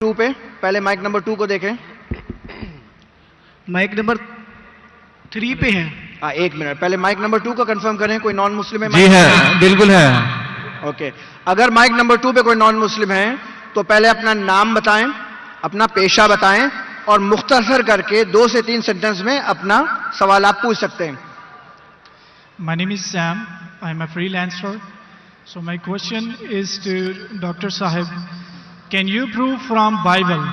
2 पे पहले mic number 2 को देखें। माइक नंबर 3 पे है। हाँ, एक मिनट, पहले माइक नंबर 2 को कंफर्म करें। कोई नॉन मुस्लिम है? जी है, बिल्कुल है। ओके, अगर माइक नंबर 2 पे कोई नॉन मुस्लिम है तो पहले अपना नाम बताएं, अपना पेशा बताएं और मुख्तसर करके 2 से 3 सेंटेंस में अपना सवाल आप पूछ सकते हैं। My name is Sam. I'm a freelancer. So my question is to Dr. Sahib. Can you prove from Bible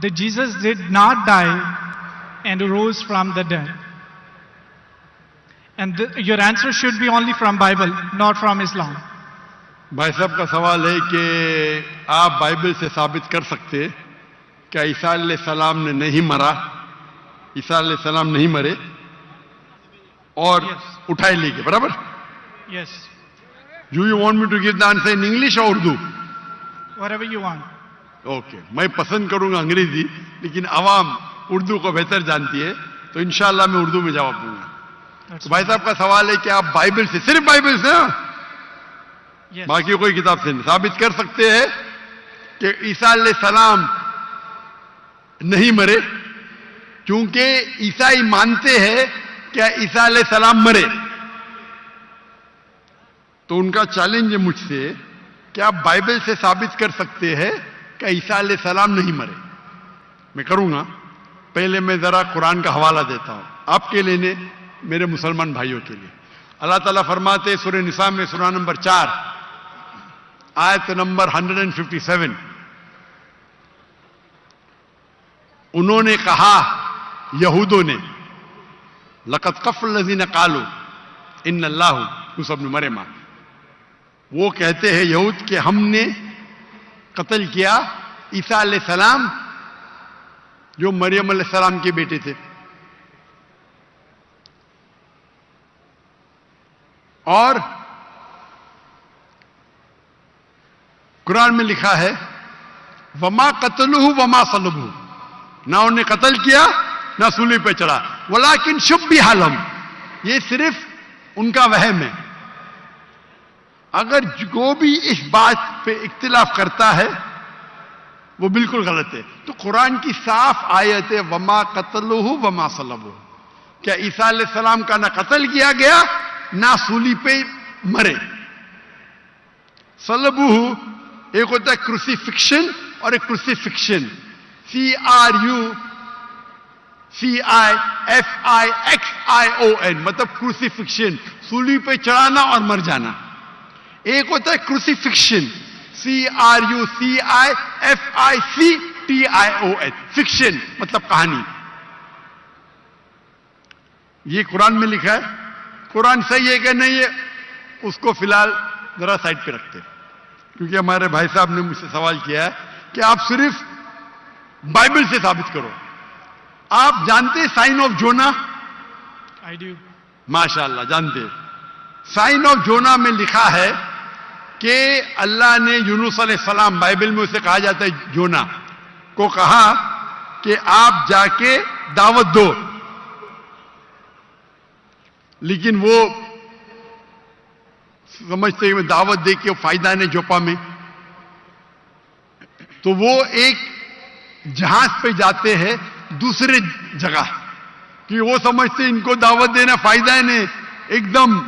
that Jesus did not die and rose from the dead? And your answer should be only from Bible, not from Islam. भाई साहब का सवाल है कि आप Bible से साबित कर सकते क्या ईसा अलैहिस्सलाम ने नहीं मरा, ईसा अलैहिस्सलाम नहीं मरे और उठाए ले गए, बराबर? Yes. You want me to give the answer in English or Urdu? Whatever you want. Okay, मैं पसंद करूंगा अंग्रेजी, लेकिन आवाम उर्दू को बेहतर जानती है, तो इंशाल्लाह मैं उर्दू में जवाब दूंगा। तो भाई साहब का सवाल है कि आप बाइबल से, सिर्फ बाइबल से, Yes. बाकी कोई किताब से नहीं, साबित कर सकते हैं कि ईसा अलैहिस्सलाम नहीं मरे, क्योंकि ईसाई मानते हैं कि ईसा अलैहिस्सलाम मरे। तो उनका चैलेंज है मुझसे कि आप बाइबल से साबित कर सकते हैं कि ईसा अलैहिस्सलाम नहीं मरे। मैं करूंगा, पहले मैं जरा कुरान का हवाला देता हूं आपके लिए, मेरे मुसलमान भाइयों के लिए। अल्लाह ताला फरमाते सूरह निसा में, सूरा नंबर 4 आयत नंबर 157, उन्होंने कहा, यहूदों ने, लक़द कफ़ल लज़ीना क़ालू इन्नल्लाहु यूसुफ इब्न मरियम, वो कहते हैं यहूद के हमने कत्ल किया ईसा अलैहिस्सलाम जो मरियम अलैहिस्सलाम के बेटे थे। और कुरान में लिखा है वमा कतलुहु वमा सलबुहु, ना उन्हें कत्ल किया ना सूली पे चढ़ा, वलाकिन शुब्बिह लहुम, ये सिर्फ उनका वहम है। अगर जो भी इस बात पे इख्तिलाफ करता है वो बिल्कुल गलत है। तो कुरान की साफ आयत है वमा कतलुहु वमा सलबुहु, क्या ईसा अलैहिस्सलाम का ना कत्ल किया गया ना सूली पे मरे। सलबुहु एक होता है क्रूसिफिक्शन और एक क्रूसिफिक्शन, CRUCIFIXION, मतलब क्रूसिफिक्शन, सूली पे चढ़ाना और मर जाना। एक होता है क्रूसिफिक्शन, CRUCIFICTION, फिक्शन मतलब कहानी। ये कुरान में लिखा है। कुरान सही है कि नहीं है उसको फिलहाल जरा साइड पे रखते हैं, क्योंकि हमारे भाई साहब ने मुझसे सवाल किया है कि आप सिर्फ बाइबल से साबित करो। आप जानते हैं sign of Jonah? I do. माशाअल्लाह जानते हैं। साइन ऑफ जोना में लिखा है कि अल्लाह ने यूनुस अलैहिस्सलाम, बाइबल में उसे कहा जाता है जोना, को कहा कि आप जाके दावत दो, लेकिन वो समझते हैं दावत दे के फायदा नहीं जोपा में, तो वो एक जहाज पे जाते हैं दूसरे जगह, कि वो समझते इनको दावत देना फायदा है नहीं, एकदम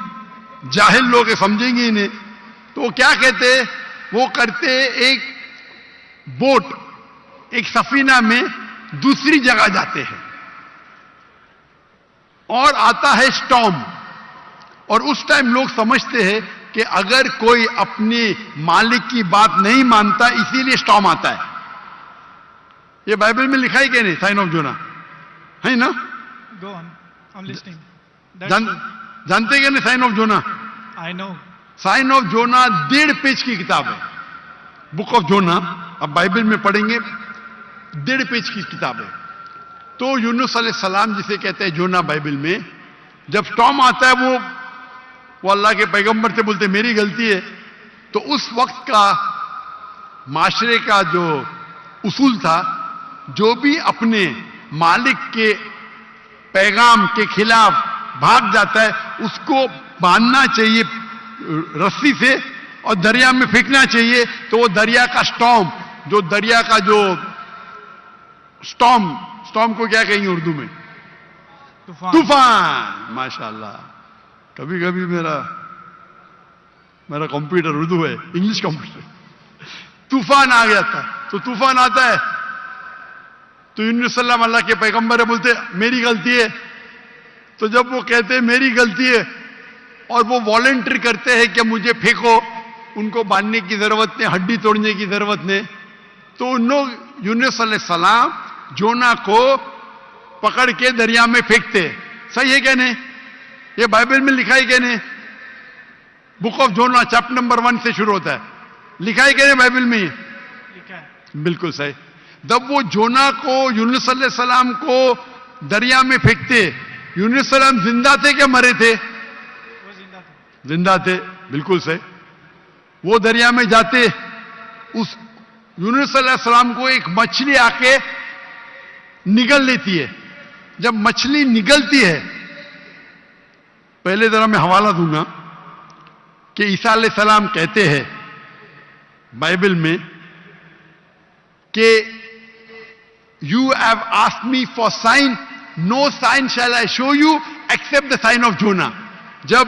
जाहिल लोग समझेंगे इन्हें। तो वो क्या कहते हैं, वो करते एक बोट, एक सफीना में दूसरी जगह जाते हैं और आता है स्टॉर्म, और उस टाइम लोग समझते हैं कि अगर कोई अपने मालिक की बात नहीं मानता इसीलिए स्टॉर्म आता है। ये बाइबल में लिखा है कि नहीं साइन ऑफ जोना, है ना? Go on. I'm listening. जानते कि नहीं sign of Jonah? I know. Sign of Jonah 1.5 page की किताब है, बुक ऑफ जोना। अब बाइबल में पढ़ेंगे 1.5 पेज की किताब है। तो यूनुस अलैहिस्सलाम जिसे कहते हैं जोना बाइबल में, जब स्टॉर्म आता है वो अल्लाह के पैगंबर से बोलते मेरी गलती है। तो उस वक्त का माशरे का जो उसूल था, जो भी अपने मालिक के पैगाम के खिलाफ भाग जाता है उसको बांधना चाहिए रस्सी से और दरिया में फेंकना चाहिए। तो वो दरिया का स्टॉर्म जो दरिया का जो स्टॉर्म को क्या कहेंगे उर्दू में? तूफान। तूफान। माशाल्लाह। कभी कभी मेरा कंप्यूटर उर्दू है, इंग्लिश कंप्यूटर। तूफान आ गया था, तो तूफान आता है तो यूनुस सल्लम अल्लाह के पैगंबर है, बोलते मेरी गलती है। तो जब वो कहते मेरी गलती है और वो वॉलंटियर करते हैं कि मुझे फेंको, उनको बांधने की जरूरत नहीं, हड्डी तोड़ने की जरूरत नहीं, तो उन लोग यूनुस सलाम जोना को पकड़ के दरिया में फेंकते। सही है क्या नहीं? ये बाइबल में लिखा है क्या नहीं? Book of Jonah chapter number 1 से शुरू होता है, लिखा है क्या नहीं बाइबल में? लिखा है। बिल्कुल सही। जब वो जोना को यूनुस सलाम को दरिया में फेंकते, यूनुस सलाम जिंदा थे क्या मरे थे? वो जिंदा थे। जिंदा थे, बिल्कुल सही। वो दरिया में जाते, उस यूनुस सलाम को एक मछली आके निगल लेती है। जब मछली निगलती है, पहले जरा मैं हवाला दूंगा कि ईसा अलैहिस्सलाम कहते हैं बाइबल में कि you have asked me for sign, no sign shall I show you except the sign of Jonah. जब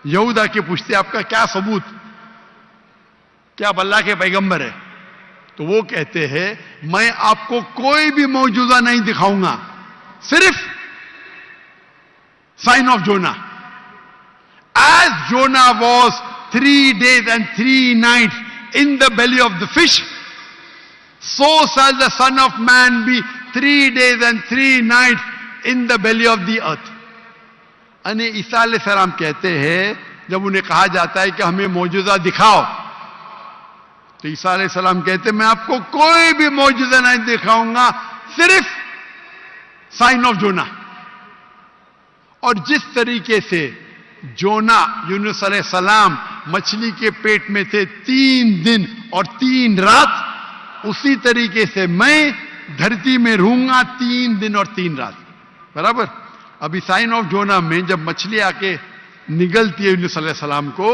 यहूदा के पूछते आपका क्या सबूत, क्या आप अल्लाह के पैगंबर है, तो वो कहते हैं मैं आपको कोई भी मौजूदा नहीं दिखाऊंगा, सिर्फ sign of Jonah. As Jonah was 3 days and 3 nights in the belly of the fish, so shall the Son of Man be 3 days and 3 nights in the belly of the earth. अने ईसा अलैहिस्सलाम कहते हैं, जब उन्हें कहा जाता है कि हमें मौजूदा दिखाओ, तो ईसा अलैहिस्सलाम कहते हैं मैं आपको कोई भी मौजूदा नहीं दिखाऊंगा, सिर्फ साइन ऑफ जोना। और जिस तरीके से जोना यूनुस अलैहिस्सलाम मछली के पेट में थे 3 दिन और 3 रात, उसी तरीके से मैं धरती में रहूंगा 3 दिन और 3 रात। बराबर। अभी साइन ऑफ जोना में जब मछली आके निगलती है यूनुस अलैहिस्सलाम को,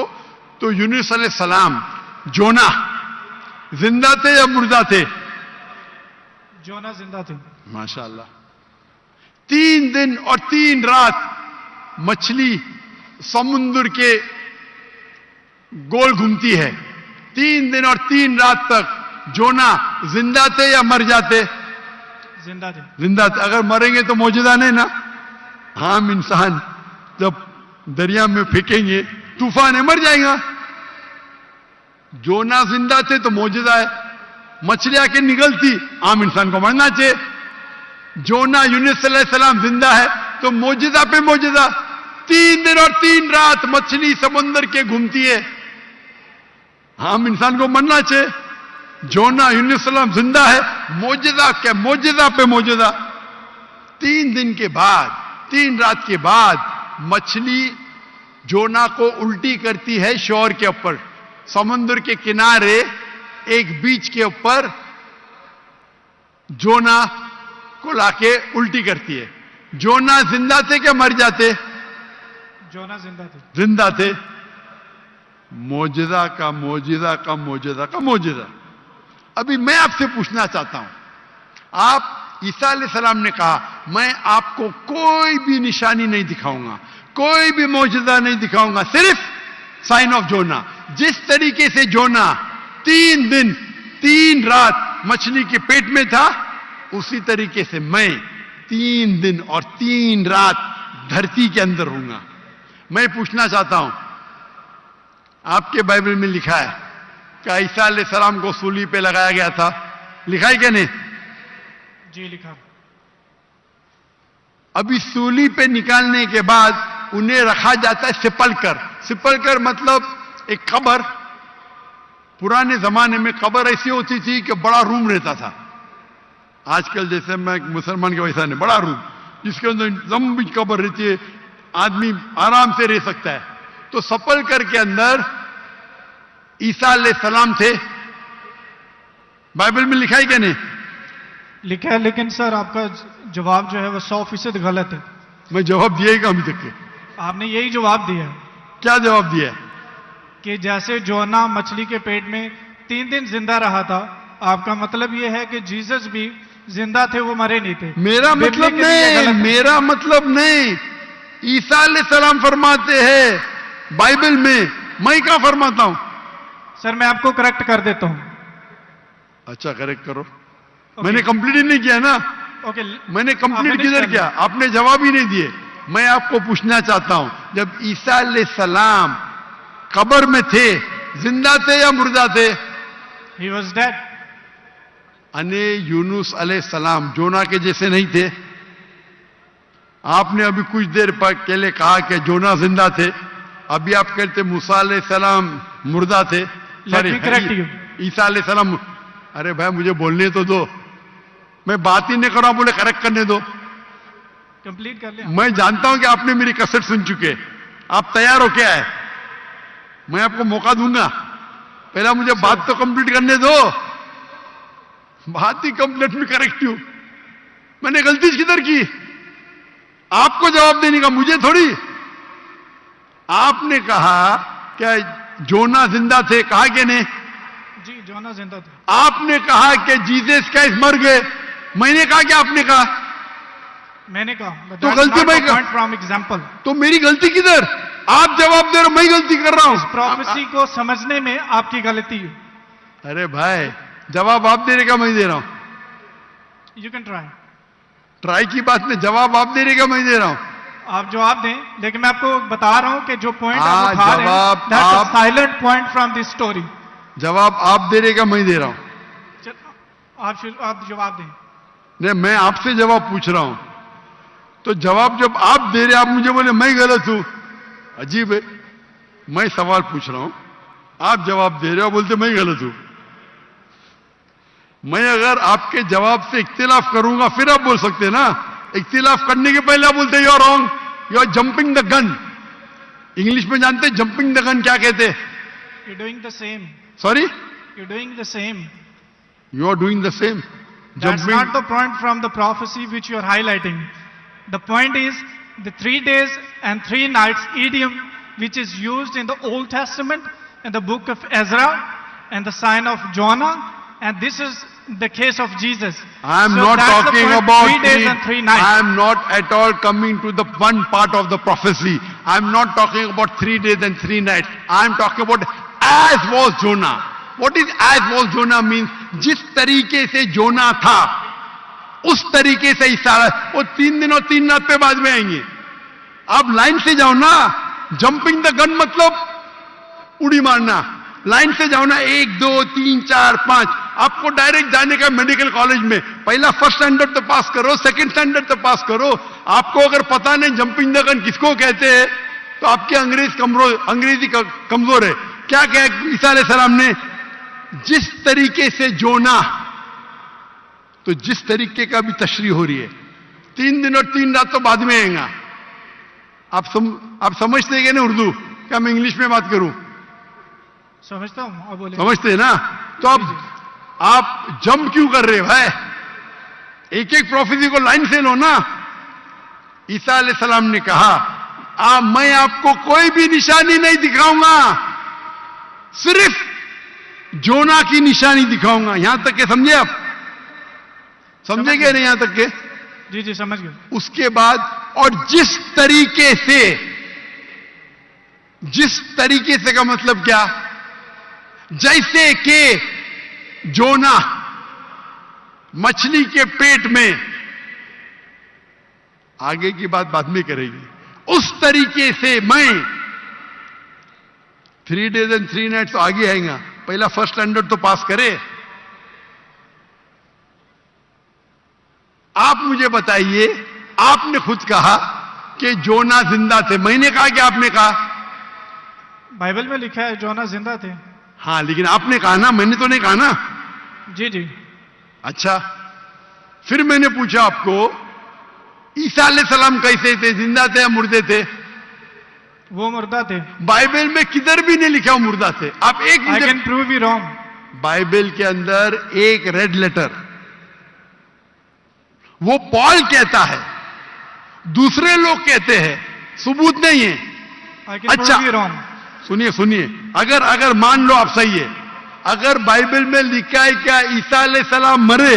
तो यूनुस अलैहिस्सलाम जोना जिंदा थे या मुर्दा थे? जोना जिंदा थे। माशाल्लाह। 3 दिन और 3 रात मछली समुद्र के गोल घूमती है। 3 दिन और 3 रात तक जोना जिंदा थे या मर जाते? जिंदा थे। जिंदा थे। अगर मरेंगे तो मौजूदा नहीं ना। हम इंसान जब दरिया में फेंकेंगे, तूफान है, मर जाएगा। जोना जिंदा थे तो मौजूदा है। मछली आके निगलती, आम इंसान को मरना चाहिए। जोना यूनुस अलैहिस्सलाम जिंदा है तो मौजूदा पे मौजूदा। 3 दिन और 3 रात मछली समुद्र के घूमती है, हम इंसान को मरना चाहिए। जोना यूनुस अलैहिस्सलाम जिंदा है, मौजूदा क्या मौजूदा पे मौजूदा। 3 दिन के बाद, 3 रात के बाद मछली जोना को उल्टी करती है शोर के ऊपर, समुद्र के किनारे एक बीच के ऊपर जोना को लाके उल्टी करती है। जोना जिंदा थे क्या मर जाते? जोना जिंदा थे। जिंदा थे। मौजूदा का मौजूदा का मौजूदा का मौजूदा। अभी मैं आपसे पूछना चाहता हूं, आप ईसा अलैहिस्सलाम ने कहा मैं आपको कोई भी निशानी नहीं दिखाऊंगा, कोई भी मौजूदा नहीं दिखाऊंगा, सिर्फ साइन ऑफ जोना। जिस तरीके से जोना 3 दिन 3 रात मछली के पेट में था, उसी तरीके से मैं 3 दिन और 3 रात धरती के अंदर रहूंगा। मैं पूछना चाहता हूं, आपके बाइबल में लिखा है कि ईसा अलैहिस्सलाम को सूली पे लगाया गया था, लिखा है क्या नहीं? जी लिखा। अभी सूली पे निकालने के बाद उन्हें रखा जाता है सिपलकर। सिपलकर मतलब एक कब्र। पुराने जमाने में कब्र ऐसी होती थी कि बड़ा रूम रहता था। आजकल जैसे मैं मुसलमान के वैसा नहीं, बड़ा रूम जिसके अंदर लंबी कब्र रहती है, आदमी आराम से रह सकता है। तो सपलकर के अंदर ईसा अलैहिस्सलाम थे। बाइबल में लिखा है क्या नहीं? लिखा है, लेकिन सर आपका जवाब जो है वो 100% गलत है। मैं जवाब दिया ही अभी तक के। आपने यही जवाब दिया है क्या जवाब दिया है? कि जैसे जोना मछली के पेट में 3 दिन जिंदा रहा था, आपका मतलब ये है कि जीसस भी जिंदा थे, वो मरे नहीं थे? मेरा मतलब बिबली के लिए नहीं, गलत है। मेरा मतलब नहीं। ईसा अलैहिस्सलाम फरमाते हैं बाइबल में, मैं क्या फरमाता हूं? सर मैं आपको करेक्ट कर देता हूं। अच्छा, करेक्ट करो। ओके। मैंने कंप्लीट ही नहीं किया ना। ओके, मैंने कंप्लीट आपने किधर कर किया? लिया। आपने जवाब ही नहीं दिए। मैं आपको पूछना चाहता हूं, जब ईसा अलैहिस्सलाम कब्र में थे, जिंदा थे या मुर्दा थे? He was dead. अने यूनुस अलैहिस्सलाम जोना के जैसे नहीं थे? आपने अभी कुछ देर पहले कहा कि जोना जिंदा थे, अभी आप कहते मूसा अलैहिस्सलाम मुर्दा थे। Let me correct you. ईसा अलैहिस्सलाम। अरे भाई मुझे बोलने तो दो, मैं बात ही नहीं कर रहा हूं, बोले करेक्ट करने दो। कंप्लीट कर लिया। मैं जानता हूं कि आपने मेरी कसर सुन चुके, आप तैयार हो क्या है? मैं आपको मौका दूंगा, पहला मुझे बात तो कंप्लीट करने दो। बात ही कंप्लीट में करेक्ट हूं। मैंने गलती किधर की? आपको जवाब देने का, मुझे थोड़ी। आपने कहा क्या जोना जिंदा थे, कहा कि नहीं? जी, जोना जिंदा थे। आपने कहा कि जीसस क्राइस्ट मर गए, मैंने कहा कि आपने कहा? मैंने कहा तो गलती मैं पॉइंट फ्रॉम एग्जांपल। तो मेरी गलती किधर? आप जवाब दे रहे हो, मैं गलती कर रहा हूं। प्रोफेसी को समझने में आपकी गलती है। अरे भाई, जवाब आप देने का मैं दे रहा हूं। You can try. ट्राई की बात में जवाब आप देने का मैं दे रहा हूं। आप जवाब दें, लेकिन मैं आपको बता रहा हूं कि जो पॉइंट हाँ, आप उठा रहे जवाब हैं, दैट्स आप- silent point from this story. जवाब आप देने का मैं दे रहा हूं। आप जवाब दें। नहीं, मैं आपसे जवाब पूछ रहा हूं, तो जवाब जब आप दे रहे, आप मुझे बोले मैं गलत हूं। अजीब है, मैं सवाल पूछ रहा हूं, आप जवाब दे रहे हो, बोलते मैं गलत हूं। मैं अगर आपके जवाब से इख्तिलाफ करूंगा फिर आप बोल सकते हैं ना। इख्तिलाफ करने के पहले आप बोलते you are wrong, you are jumping the gun. English में जानते हैं जंपिंग द गन क्या कहते हैं? You doing the same. Sorry, you doing the same. You are doing the same. That's not the point from the prophecy which you are highlighting. The point is the 3 days and 3 nights idiom which is used in the Old Testament, in the book of Ezra and the sign of Jonah, and this is the case of Jesus. I am So not that's the talking point, about 3 days and 3 nights. I am not at all coming to the one part of the prophecy. I am not talking about 3 days and 3 nights. I am talking about as was Jonah. What is as was Jonah means? जिस तरीके से जोना था उस तरीके से ईसा, वो 3 दिन और 3 रात पे बाद में आएंगे। आप लाइन से जाओ ना। जंपिंग द गन मतलब उड़ी मारना। लाइन से जाओ ना, 1 2 3 4 5। आपको डायरेक्ट जाने का मेडिकल कॉलेज में, पहला फर्स्ट स्टैंडर्ड तो पास करो, सेकंड स्टैंडर्ड तो पास करो। आपको अगर पता नहीं जंपिंग द गन किसको कहते हैं, तो आपके अंग्रेजी कमजोर है। क्या कहा ईसा अलैहिस्सलाम ने? जिस तरीके से जोना, तो जिस तरीके का भी तशरीह हो रही है, 3 दिन और 3 रात तो बाद में आएगा। आप समझते हैं कि नहीं उर्दू? क्या मैं इंग्लिश में बात करूं? समझता हूं, अब बोले। समझते हैं ना? तो आप जंप क्यों कर रहे हो भाई? एक एक प्रोफेसी को लाइन से लो ना। ईसा अलैहिस्सलाम ने कहा, मैं आपको कोई भी निशानी नहीं दिखाऊंगा, सिर्फ जोना की निशानी दिखाऊंगा। यहां तक के समझे आप? समझे क्या नहीं यहां तक के? जी जी समझ गए। उसके बाद, और जिस तरीके से का मतलब क्या? जैसे कि जोना मछली के पेट में, आगे की बात बाद में करेगी, उस तरीके से मैं 3 days and 3 nights तो आगे आएगा। पहला फर्स्ट स्टैंडर्ड तो पास करे। आप मुझे बताइए, आपने खुद कहा कि जोना जिंदा थे, मैंने कहा कि आपने कहा? बाइबल में लिखा है जोना जिंदा थे। हां, लेकिन आपने कहा ना, मैंने तो नहीं कहा ना। जी जी। अच्छा, फिर मैंने पूछा आपको, ईसा अलैहिस्सलाम कैसे थे? जिंदा थे या मुर्दे थे? वो मुर्दा थे। बाइबल में किधर भी नहीं लिखा वो मुर्दा थे। आप एक I can prove you wrong. Bible के अंदर एक रेड लेटर, वो पॉल कहता है, दूसरे लोग कहते हैं, सबूत नहीं है। आई कैन अच्छा, प्रूव यू रॉन्ग। सुनिए, अगर मान लो आप सही है, अगर बाइबल में लिखा है क्या ईसा अलैहिस्सलाम मरे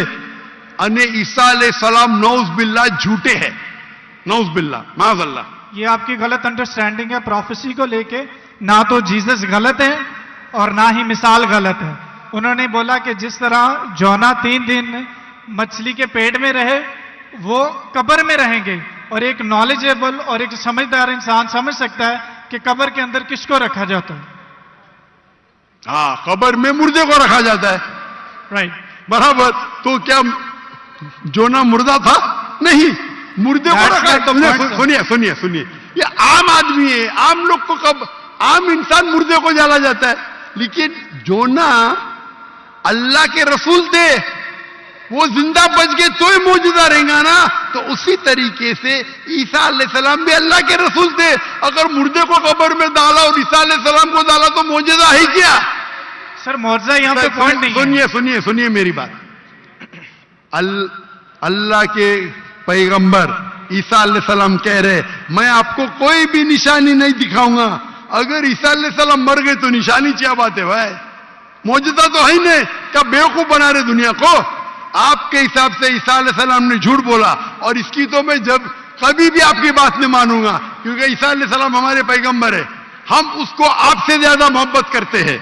अने ईसा अलैहिस्सलाम नौज बिल्ला झूठे हैं, नौज बिल्ला माज़अल्लाह। ये आपकी गलत अंडरस्टैंडिंग है प्रोफेसी को लेके। ना तो जीसस गलत है और ना ही मिसाल गलत है। उन्होंने बोला कि जिस तरह जोना 3 दिन मछली के पेट में रहे, वो कब्र में रहेंगे। और एक नॉलेजेबल और एक समझदार इंसान समझ सकता है कि कब्र के अंदर किसको रखा जाता है। हाँ, कब्र में मुर्दे को रखा जाता है, राइट, बराबर। तो क्या जोना मुर्दा था? नहीं, मुर्दे को That's रखा। not the तुमने point, sir. सुनिए सुनिए सुनिए, ये आम आदमी है, आम लोग को कब आम इंसान मुर्दे को डाला जाता है, लेकिन जोना अल्लाह के रसूल थे, वो जिंदा बच गए तो ही मौजूदा रहेगा ना। तो उसी तरीके से ईसा अलैहिस्सलाम भी अल्लाह के रसूल थे। अगर मुर्दे को कब्र में डाला और ईसा अलैहिस्सलाम को डाला तो मौजूदा है क्या? सर मौजूदा यहाँ पे पॉइंट नहीं है। सुनिए सुनिए सुनिए मेरी बात। अल्लाह के पैगंबर ईसा अलैहिस्सलाम कह रहे मैं आपको कोई भी निशानी नहीं दिखाऊंगा। अगर ईसा अलैहिस्सलाम मर गए तो निशानी क्या बात है भाई? मौजूदा तो है ही नहीं, क्या बेवकूफ बना रहे दुनिया को? आपके हिसाब से ईसा अलैहिस्सलाम ने झूठ बोला, और इसकी तो मैं जब कभी भी आपकी बात नहीं मानूंगा, क्योंकि ईसा अलैहिस्सलाम हमारे पैगंबर है। हम उसको आपसे ज्यादा मोहब्बत करते हैं,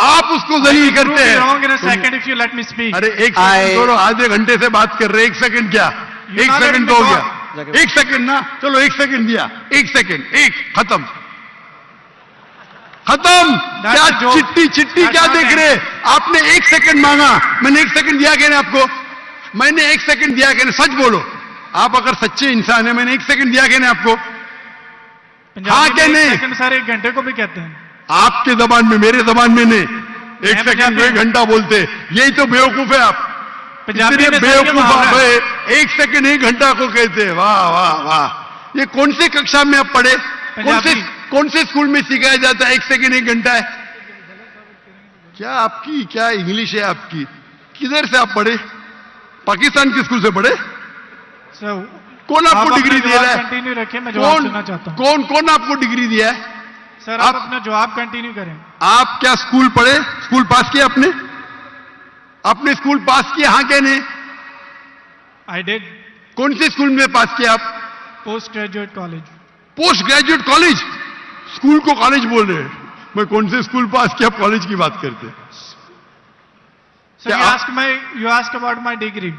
आप उसको जलील करते हैं। Second if you let me speak. अरे एक सेकंड छोड़ो, आधे घंटे से बात कर रहे, 1 सेकंड क्या? 1 सेकंड तो हो गया, 1 सेकंड ना, चलो 1 सेकंड दिया, 1 सेकंड, 1 खत्म खत्म। क्या चिट्ठी चिट्ठी क्या देख रहे? आपने 1 सेकंड मांगा, मैंने 1 सेकंड दिया क्या? आपको मैंने 1 सेकंड दिया क्या? सच बोलो, आप अगर सच्चे इंसान है, मैंने 1 सेकंड दिया क्या आपको? हाँ क्या नहीं? सेकंड सर 1 घंटे को भी कहते हैं। आपके जबान में, मेरे जबान में नहीं। 1 सेकंड को 1 घंटा बोलते, यही तो बेवकूफ है आप। पंजाबी में बेवकूफ आप है, 1 सेकंड 1 घंटा को कहते हैं। वाह वाह वाह, ये कौन से कक्षा में आप पढ़े? कौन से स्कूल में सिखाया जाता है 1 सेकंड 1 घंटा है? क्या आपकी क्या इंग्लिश है आपकी? किधर से आप पढ़े? पाकिस्तान के स्कूल से पढ़े? कौन आपको डिग्री दिया है? कंटिन्यू रखें, मैं जवाब सुनना चाहता हूं। कौन आपको डिग्री दिया है? सर आप अपना जवाब कंटिन्यू करें। आप क्या स्कूल पढ़े? स्कूल पास किया आपने? आपने स्कूल पास किया? हाँ क्या नहीं? I did. कौन से स्कूल में पास किया आप? Post graduate college. Post graduate college? School को कॉलेज बोल रहे हैं। मैं कौन से स्कूल पास किया, कॉलेज की बात करते हैं। Sir you ask about my degree.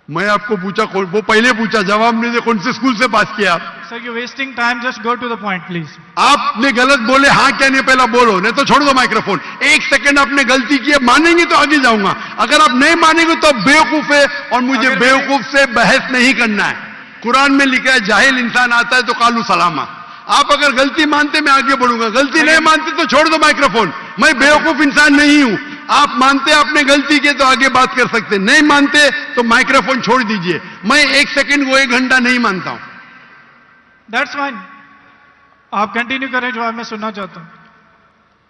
मैं आपको पूछा, वो पहले पूछा, जवाब नहीं दे, कौन से स्कूल से पास किया आप? Sir you wasting time, just go to the point please. आपने गलत बोले, हाँ क्या नहीं पहला बोलो, नहीं तो छोड़ दो माइक्रोफोन। 1 सेकंड आपने गलती की है, मानेंगे तो आगे जाऊंगा, अगर आप नहीं मानेंगे तो बेवकूफ है, और मुझे बेवकूफ से बहस नहीं करना है। कुरान में लिखा है जाहिल इंसान आता है तो कालू सलामा। आप अगर गलती मानते मैं आगे बढ़ूंगा, गलती नहीं मानते तो छोड़ दो माइक्रोफोन। मैं बेवकूफ इंसान नहीं हूं। आप मानते आपने गलती की तो आगे बात कर सकते, नहीं मानते तो माइक्रोफोन छोड़ दीजिए। मैं 1 सेकंड को 1 घंटा नहीं मानता हूं। दैट्स फाइन, आप कंटिन्यू करें, जवाब मैं सुनना चाहता हूं।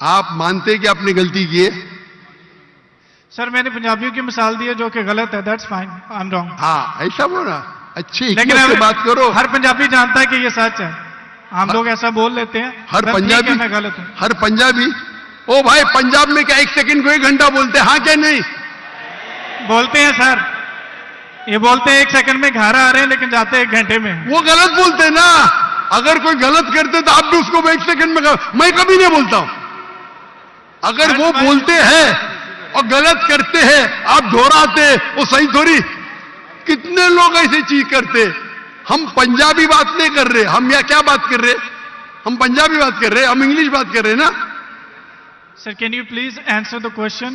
आप मानते कि आपने गलती की है? सर मैंने पंजाबियों की मिसाल दी है जो कि गलत है, that's fine, I am wrong. हाँ ऐसा बोला, अच्छी लेकिन हिकमत से बात करो। हर पंजाबी जानता है कि ये सच है, हम लोग ऐसा बोल लेते हैं। हर पंजाबी, मैं गलत हूं। हर पंजाबी, ओ भाई पंजाब में क्या 1 सेकंड को 1 घंटा बोलते हैं? हाँ क्या नहीं? बोलते हैं सर, ये बोलते हैं 1 सेकंड में घर आ रहे हैं लेकिन जाते हैं 1 घंटे में। वो गलत बोलते हैं ना। अगर कोई गलत करते तो आप भी उसको 1 सेकंड में मैं कभी नहीं बोलता हूं। अगर वो बोलते हैं और गलत करते हैं, आप दोहराते, वो सही थोड़ी। कितने लोग ऐसी चीज करते। हम पंजाबी बात नहीं कर रहे, हम यहाँ क्या बात कर रहे? हम पंजाबी बात कर रहे, हम इंग्लिश बात कर रहे ना। Sir can you please answer the question?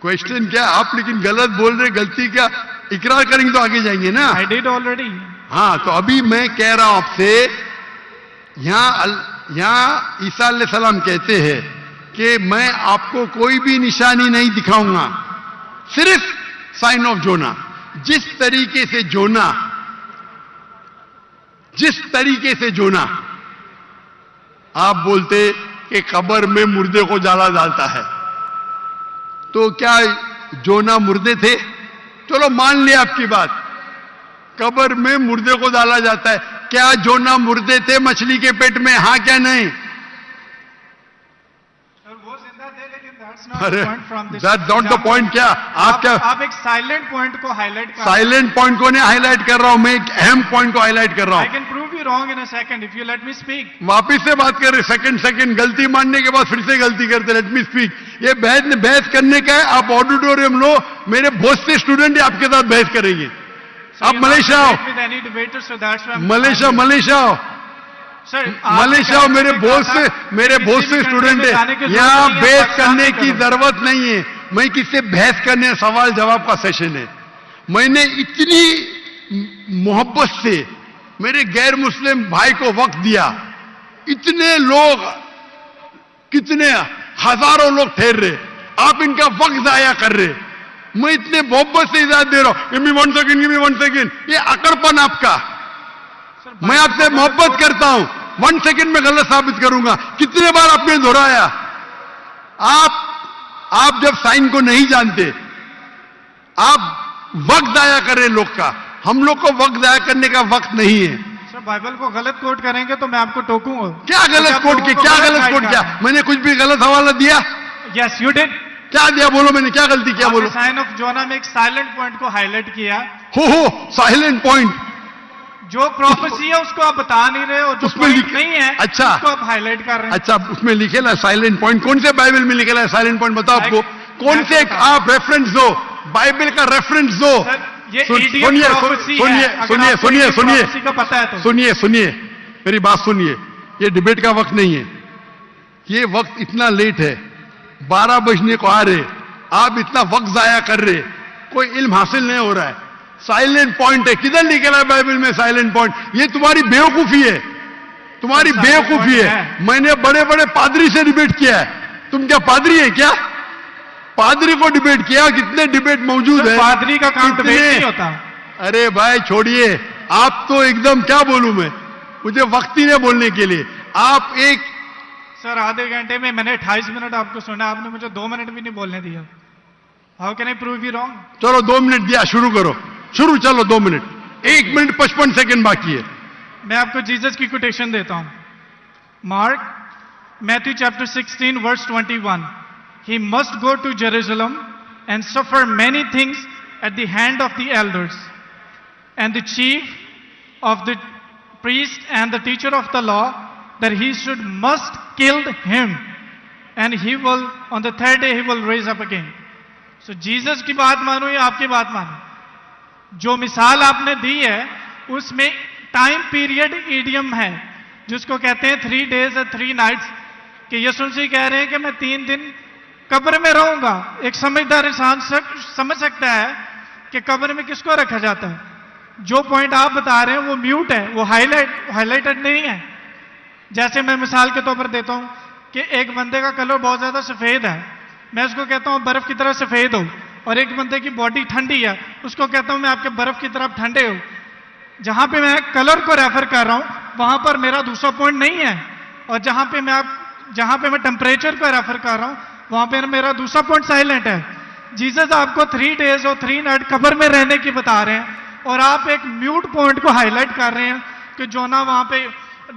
Question क्या? आप लेकिन गलत बोल रहे, गलती क्या? इकरार करेंगे तो आगे जाएंगे ना। I did already. हाँ तो अभी मैं कह रहा हूं आपसे, यहां ईसा अलैहिस्सलाम कहते हैं कि मैं आपको कोई भी निशानी नहीं दिखाऊंगा, सिर्फ साइन ऑफ जोना। जिस तरीके से जोना आप बोलते कि कब्र में मुर्दे को जाला डालता है, तो क्या जोना मुर्दे थे? चलो मान लिया आपकी बात, कब्र में मुर्दे को डाला जाता है। क्या जोना मुर्दे थे मछली के पेट में? हाँ क्या नहीं? वो जिंदा थे लेकिन that's not अरे the point from this. That's not the example. Point. क्या आप क्या आप एक साइलेंट पॉइंट को हाईलाइट कर साइलेंट पॉइंट को नहीं हाईलाइट कर रहा हूं, मैं एक अहम पॉइंट को हाईलाइट कर रहा आई हूं। Can prove you wrong in a second if you let me speak. वापिस से बात कर रहे, सेकंड गलती मानने के बाद फिर से गलती करते, लेट मी स्पीक। ये बहस करने का है, आप ऑडिटोरियम लो, मेरे बहुत से स्टूडेंट आपके साथ बहस करेंगे। आप मलेशिया आओ, मलेशिया आओ, मलेशिया आओ, मेरे बहुत से स्टूडेंट है यहाँ। बहस करने की जरूरत नहीं है, मैं किससे बहस करने, सवाल जवाब का सेशन है। मैंने इतनी मोहब्बत से मेरे गैर मुस्लिम भाई को वक्त दिया, इतने लोग, कितने हजारों लोग ठहर रहे, आप इनका वक्त जाया कर रहे। मैं इतने मोहब्बत से इजाजत दे रहा हूं, गिव मी 1 सेकेंड, ये अकड़पन आपका। मैं आपसे मोहब्बत करता हूं, 1 सेकेंड में गलत साबित करूंगा। कितने बार आपने दोहराया। आप जब साइन को नहीं जानते, आप वक्त जाया कर रहे लोग का। हम लोग को वक्त जाया करने का वक्त नहीं है। सर बाइबल को गलत कोट करेंगे तो मैं आपको टोकूंगा। क्या गलत कोट किया, क्या गलत कोट किया? मैंने कुछ भी गलत हवाला दिया? Yes you did. क्या दिया बोलो, मैंने क्या गलती किया बोलो? साइन ऑफ जोना में एक साइलेंट पॉइंट को हाईलाइट किया। हो साइलेंट पॉइंट, जो प्रोफेसी है उसको आप बता नहीं रहे, और जो उसमें पॉइंट नहीं है अच्छा उसको आप हाईलाइट कर रहे हैं। अच्छा, उसमें लिखेला साइलेंट पॉइंट, कौन से बाइबल में लिखेला है साइलेंट पॉइंट? बताओ आपको कौन से, आप रेफरेंस दो, बाइबल का रेफरेंस दो। ये सुनिए, मेरी बात सुनिए। ये डिबेट का वक्त नहीं है, ये वक्त इतना लेट है, 12 बजने को आ रहे, आप इतना वक्त जाया कर रहे, कोई इल्म हासिल नहीं हो रहा है। साइलेंट पॉइंट है, किधर लिखा है बाइबल में साइलेंट पॉइंट? ये तुम्हारी बेवकूफी है, तुम्हारी बेवकूफी है। मैंने बड़े बड़े पादरी से डिबेट किया है, तुम क्या पादरी है क्या? पादरी को डिबेट किया, कितने डिबेट मौजूद है। पादरी का काम डिबेट नहीं होता। अरे भाई छोड़िए, आप तो एकदम, क्या बोलूं मैं, मुझे वक्त ही नहीं बोलने के लिए। आप एक सर आधे घंटे में मैंने 28 मिनट आपको सुना, आपने मुझे 2 मिनट भी नहीं बोलने दिया। How can I prove you wrong? चलो 2 मिनट दिया, शुरू करो, शुरू, चलो 2 मिनट। 1 मिनट 55 सेकंड बाकी है। मैं आपको जीसस की कोटेशन देता हूं। Mark Matthew chapter 16 verse 21, he must go to Jerusalem and suffer many things at the hand of the elders and the chief of the priest and the teacher of the law, that he must kill him, and he will on the 3rd day he will raise up again. So Jesus की बात मानो या आपकी बात मानो, जो मिसाल आपने दी है उसमें टाइम पीरियड ईडियम है, जिसको कहते हैं 3 days and 3 nights, कि यीशु मसीह कह रहे हैं कि मैं 3 दिन कब्र में रहूंगा। एक समझदार इंसान समझ सकता है कि कब्र में किसको रखा जाता है। जो पॉइंट आप बता रहे हैं वो म्यूट है, वो हाईलाइटेड नहीं है। जैसे मैं मिसाल के तौर पर देता हूं कि एक बंदे का कलर बहुत ज्यादा सफेद है, मैं उसको कहता हूं बर्फ की तरह सफेद हो, और एक बंदे की बॉडी ठंडी है, उसको कहता हूं मैं आपके बर्फ की तरफ ठंडे हो। जहां पे मैं कलर को रेफर कर रहा हूं वहां पर मेरा दूसरा पॉइंट नहीं है, और जहां पे मैं टेम्परेचर को रेफर कर रहा हूं वहां पे मेरा दूसरा पॉइंट साइलेंट है। जीसस आपको 3 days और 3 nights कब्र में रहने की बता रहे हैं, और आप एक म्यूट पॉइंट को हाईलाइट कर रहे हैं कि जोना वहां पे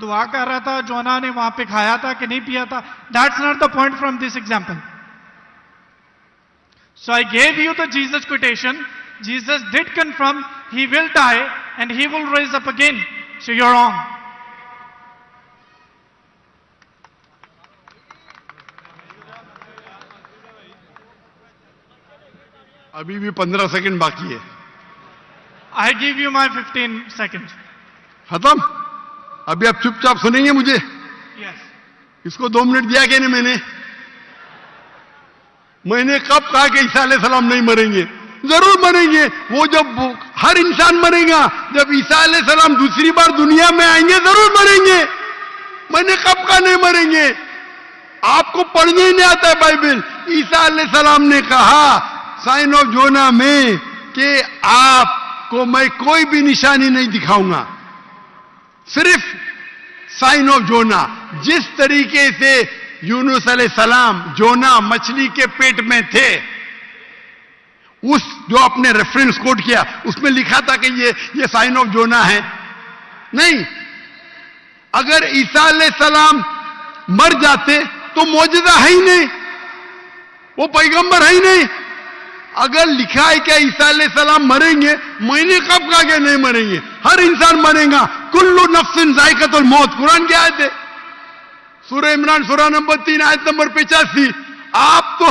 दुआ कर रहा था, जोना ने वहां पे खाया था कि नहीं पिया था। That's not the point from this example. So I gave you the Jesus quotation. Jesus did confirm he will die and he will raise up again. So you're wrong. अभी भी 15 सेकंड बाकी है। I give you my 15 seconds. खत्म? अभी आप चुपचाप सुनेंगे मुझे? Yes. इसको 2 मिनट दिया क्या नहीं मैंने कब कहा कि ईसा अलैहिस्सलाम नहीं मरेंगे? जरूर मरेंगे। वो जब हर इंसान मरेगा, जब ईसा अलैहिस्सलाम दूसरी बार दुनिया में आएंगे जरूर मरेंगे। मैंने कब कहा नहीं मरेंगे? आपको पढ़ने ही नहीं आता है बाइबल। ईसा अलैहिस्सलाम ने कहा साइन ऑफ जोना में कि आपको मैं कोई भी निशानी नहीं दिखाऊंगा, सिर्फ साइन ऑफ जोना। जिस तरीके से यूनुस अलैहिस्सलाम जोना मछली के पेट में थे, उस जो आपने रेफरेंस कोट किया उसमें लिखा था कि ये साइन ऑफ जोना है। नहीं, अगर ईसा अलैहिस्सलाम मर जाते तो मौजूदा है ही नहीं। वो पैगंबर है ही नहीं। अगर लिखा है क्या ईसा अलैहिस्सलाम मरेंगे, मैंने कब कहा कि नहीं मरेंगे? हर इंसान मरेगा। कुल्लु नफ्सिन जायकातुल मौत, कुरान की आयत है, सूरह इमरान सूरह नंबर 3 आयत नंबर 85। आप तो,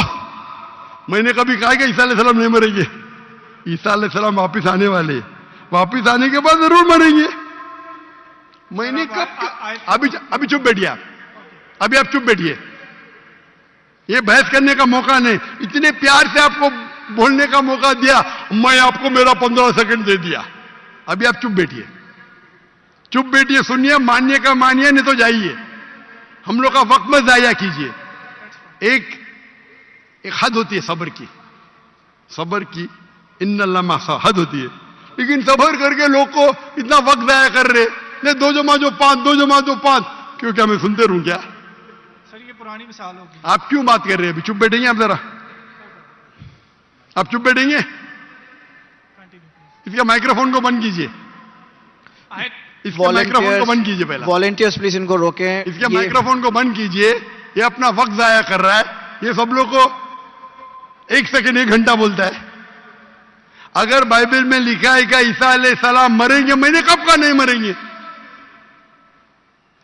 मैंने कभी कहा कि ईसा अलैहिस्सलाम नहीं मरेंगे? ईसा अलैहिस्सलाम वापिस आने वाले, वापिस आने के बाद जरूर मरेंगे। मैंने कब, अभी चुप बैठिए आप, अभी आप चुप बैठिए, ये बहस करने का मौका नहीं। इतने प्यार से आपको बोलने का मौका दिया, मैं आपको मेरा 15 सेकंड दे दिया। अभी आप चुप बैठिए, चुप बैठिए, सुनिए, मानिए का मानिए, नहीं तो जाइए। हम लोग का वक्त मत जाया कीजिए। एक हद होती है सब्र की, सब्र की इन्नल्लाह मासा हद होती है। लेकिन सब्र करके लोग को इतना वक्त जाया कर रहे, नहीं 2 जमा जो 5, 2 जमा जो 5, क्यों? क्या मैं सुनते रहूं क्या? सर ये पुरानी मिसाल होगी। आप क्यों बात कर रहे हैं? अभी चुप बैठेंगे आप जरा, आप चुप बैठेंगे? इसका माइक्रोफोन को बंद कीजिए, इसके माइक्रोफोन को बंद कीजिए पहले। वॉलेंटियर्स प्लीज इनको रोकें। इसके माइक्रोफोन को बंद कीजिए, ये अपना वक्त जाया कर रहा है। ये सब लोग को 1 सेकंड 1 घंटा बोलता है। अगर बाइबल में लिखा है कि ईसा अलैहिस्सलाम मरेंगे, मैंने कब कहा नहीं मरेंगे?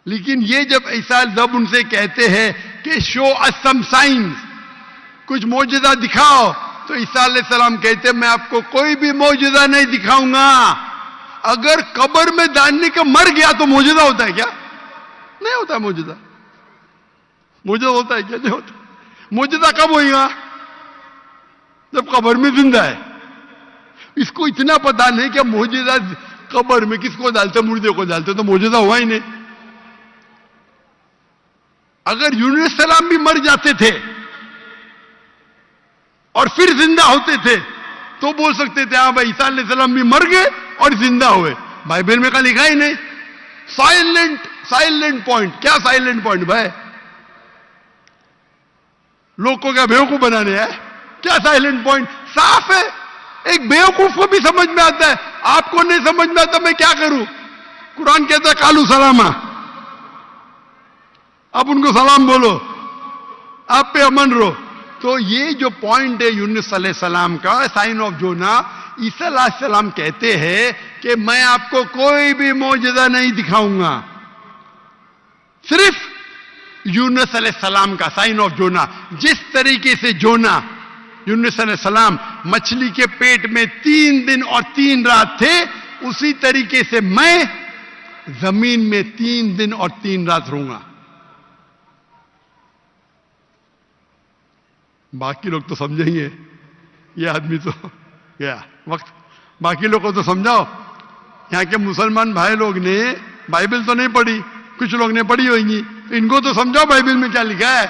लेकिन ये जब उनसे कहते हैं कि शो अस सम साइंस, कुछ मौजूदा दिखाओ, तो ईसा अलैहिस्सलाम कहते हैं मैं आपको कोई भी मौजूदा नहीं दिखाऊंगा। अगर कब्र में डालने का मर गया तो मौजूदा होता है क्या? नहीं होता मौजूदा। मौजूदा होता है क्या? नहीं होता। मौजूदा कब होगा? जब कब्र में जिंदा है। इसको इतना पता नहीं कि मौजूदा कब्र में किसको डालते, मुर्दे को डालते, तो मौजूदा हुआ ही नहीं। अगर यूनुस सलाम भी मर जाते थे और फिर जिंदा होते थे तो बोल सकते थे हाँ भाई ईसा अलैहिस्सलाम भी मर गए और जिंदा हुए। बाइबल में का लिखा ही नहीं। Silent point. क्या साइलेंट पॉइंट भाई? लोग को क्या बेवकूफ बनाने हैं? क्या साइलेंट पॉइंट? साफ है, एक बेवकूफ को भी समझ में आता है, आपको नहीं समझ में आता, मैं क्या करूं? कुरान कहता है कालू सलामा, आप उनको सलाम बोलो, आप पे अमन रहो। तो ये जो पॉइंट है यूनुस अलैहिस्सलाम का, साइन ऑफ जोना, ईसा अलैहिस्सलाम कहते हैं कि मैं आपको कोई भी मौजूदा नहीं दिखाऊंगा, सिर्फ यूनुस अलैहिस्सलाम का साइन ऑफ जोना। जिस तरीके से जोना यूनुस अलैहिस्सलाम मछली के पेट में 3 दिन और 3 रात थे, उसी तरीके से मैं जमीन में 3 दिन और 3 रात रहूंगा। बाकी लोग तो समझेंगे, ये आदमी तो गया वक्त। बाकी लोग को तो समझाओ। यहां के मुसलमान भाई लोग ने बाइबल तो नहीं पढ़ी, कुछ लोग ने पढ़ी होगी, तो इनको तो समझाओ बाइबल में क्या लिखा है।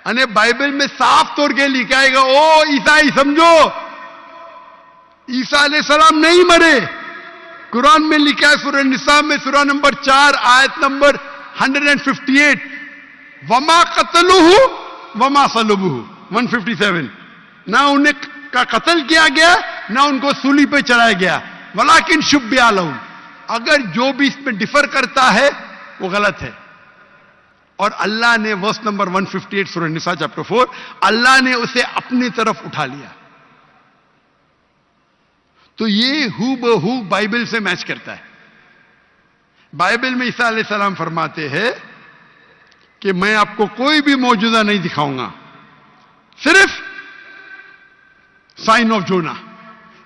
अने बाइबल में साफ तौर के लिखा है, ओ ईसाई समझो, ईसा अलैहिस्सलाम नहीं मरे। कुरान में लिखा है सूरह निसा में सूरह नंबर 4 आयत नंबर 158, वमा कतलुहु वमा सलबुहु 157। ना उन्हें का कत्ल किया गया, ना उनको सूली पे चढ़ाया गया, वलाकिन शुब्बिया लहुम। अगर जो भी इसमें डिफर करता है वो गलत है। और अल्लाह ने वर्स नंबर 158 सूरह निसा चैप्टर 4, अल्लाह ने उसे अपनी तरफ उठा लिया। तो ये हूबहू बाइबल से मैच करता है। बाइबल में ईसा अलैहिस्सलाम फरमाते हैं कि मैं आपको कोई भी मौजूदा नहीं दिखाऊंगा, सिर्फ साइन ऑफ जोना।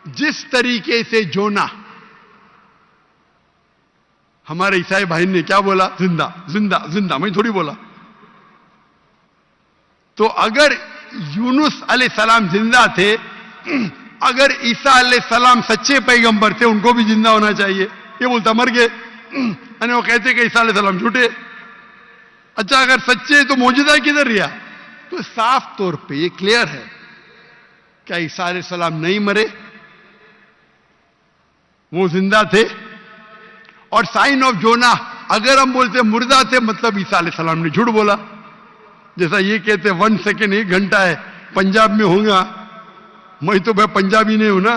जिस तरीके से जोना, हमारे ईसाई भाई ने क्या बोला? जिंदा जिंदा जिंदा, मैं थोड़ी बोला। तो अगर यूनुस अलैहिस्सलाम जिंदा थे, अगर ईसा अलैहिस्सलाम सच्चे पैगंबर थे, उनको भी जिंदा होना चाहिए। ये बोलता मर गए, यानी वो कहते कि ईसा अलैहिस्सलाम झूठे। अच्छा अगर सच्चे तो मौजूदा किधर रहा? तो साफ तौर पे ये क्लियर है, क्या ईसा अलैहिस्सलाम नहीं मरे, वो जिंदा थे। और साइन ऑफ जोना, अगर हम बोलते मुर्दा थे, मतलब ईसा अलैहिस्सलाम ने झूठ बोला। जैसा ये कहते 1 सेकेंड 1 घंटा है, पंजाब में होगा, मैं तो भाई पंजाबी नहीं हूं ना।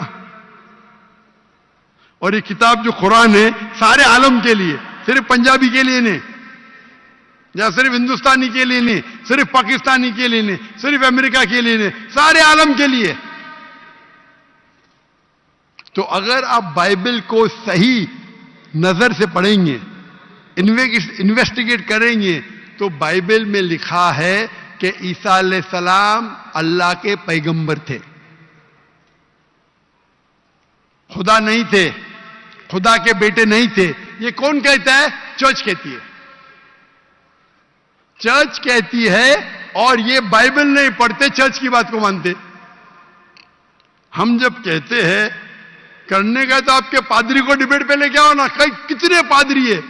और ये किताब जो कुरान है सारे आलम के लिए, सिर्फ पंजाबी के लिए नहीं। या सिर्फ हिंदुस्तानी के लिए नहीं, सिर्फ पाकिस्तानी के लिए नहीं, सिर्फ अमेरिका के लिए नहीं, सारे आलम के लिए। तो अगर आप बाइबल को सही नजर से पढ़ेंगे, इन्वेस्टिगेट करेंगे, तो बाइबल में लिखा है कि ईसा अलैहिस्सलाम अल्लाह के पैगंबर थे, खुदा नहीं थे, खुदा के बेटे नहीं थे। ये कौन कहता है? चर्च कहती है। चर्च कहती है, और ये बाइबल नहीं पढ़ते, चर्च की बात को मानते। हम जब कहते हैं करने का, तो आपके पादरी को डिबेट पे लेके आओ ना। कितने पादरी है,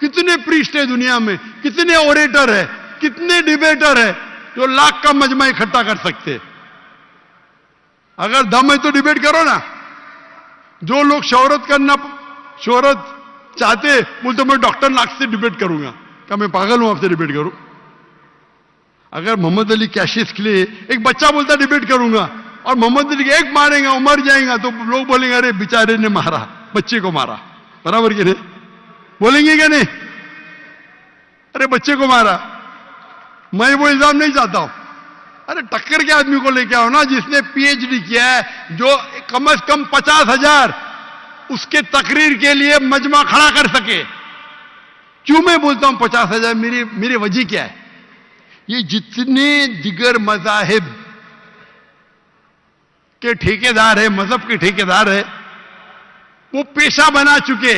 कितने प्रीस्ट है दुनिया में, कितने ओरेटर है, कितने डिबेटर है जो लाख का मजमा इकट्ठा कर सकते। अगर दम है तो डिबेट करो ना। जो लोग शोहरत चाहते, बोलते मैं डॉक्टर लाख से डिबेट करूंगा। क्या मैं पागल हूं आपसे डिबेट करूं? अगर मोहम्मद अली कैशिस के लिए एक बच्चा बोलता डिबेट करूंगा, और मोहम्मद अली एक मारेगा वो मर जाएगा, तो लोग बोलेंगे अरे बेचारे ने मारा, बच्चे को मारा। बराबर कि नहीं? बोलेंगे क्या नहीं? अरे बच्चे को मारा। मैं वो इल्जाम नहीं चाहता हूं। अरे टक्कर के आदमी को लेके आओ ना, जिसने पीएचडी किया है, जो कम से कम 50,000 उसके तकरीर के लिए मजमा खड़ा कर सके। क्यों मैं बोलता हूं 50,000? मेरी वजह क्या है? ये जितने दिगर मजाहिब के ठेकेदार है, मजहब के ठेकेदार है, वो पेशा बना चुके।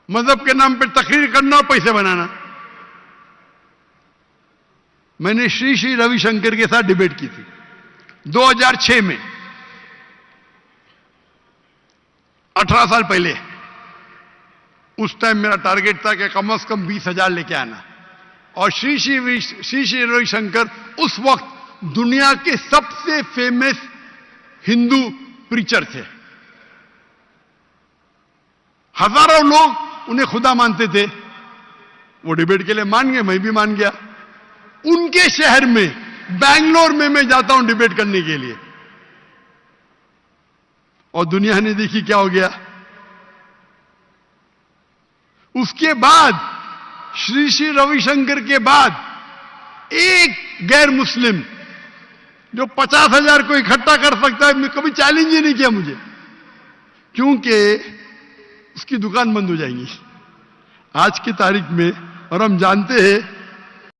मजहब के नाम पर तकरीर करना और पैसे बनाना। मैंने श्री श्री रविशंकर के साथ डिबेट की थी 2006 में, 18 साल पहले। उस टाइम मेरा टारगेट था कि कम से कम 20,000 लेके आना। और श्री श्री रविशंकर उस वक्त दुनिया के सबसे फेमस हिंदू प्रीचर थे। हजारों लोग उन्हें खुदा मानते थे। वो डिबेट के लिए मान गए, मैं भी मान गया। उनके शहर में, बैंगलोर में मैं जाता हूं डिबेट करने के लिए, और दुनिया ने देखी क्या हो गया। उसके बाद श्री श्री रविशंकर के बाद एक गैर मुस्लिम जो 50,000 को इकट्ठा कर सकता है, कभी चैलेंज ही नहीं किया मुझे, क्योंकि उसकी दुकान बंद हो जाएंगी आज की तारीख में। और हम जानते हैं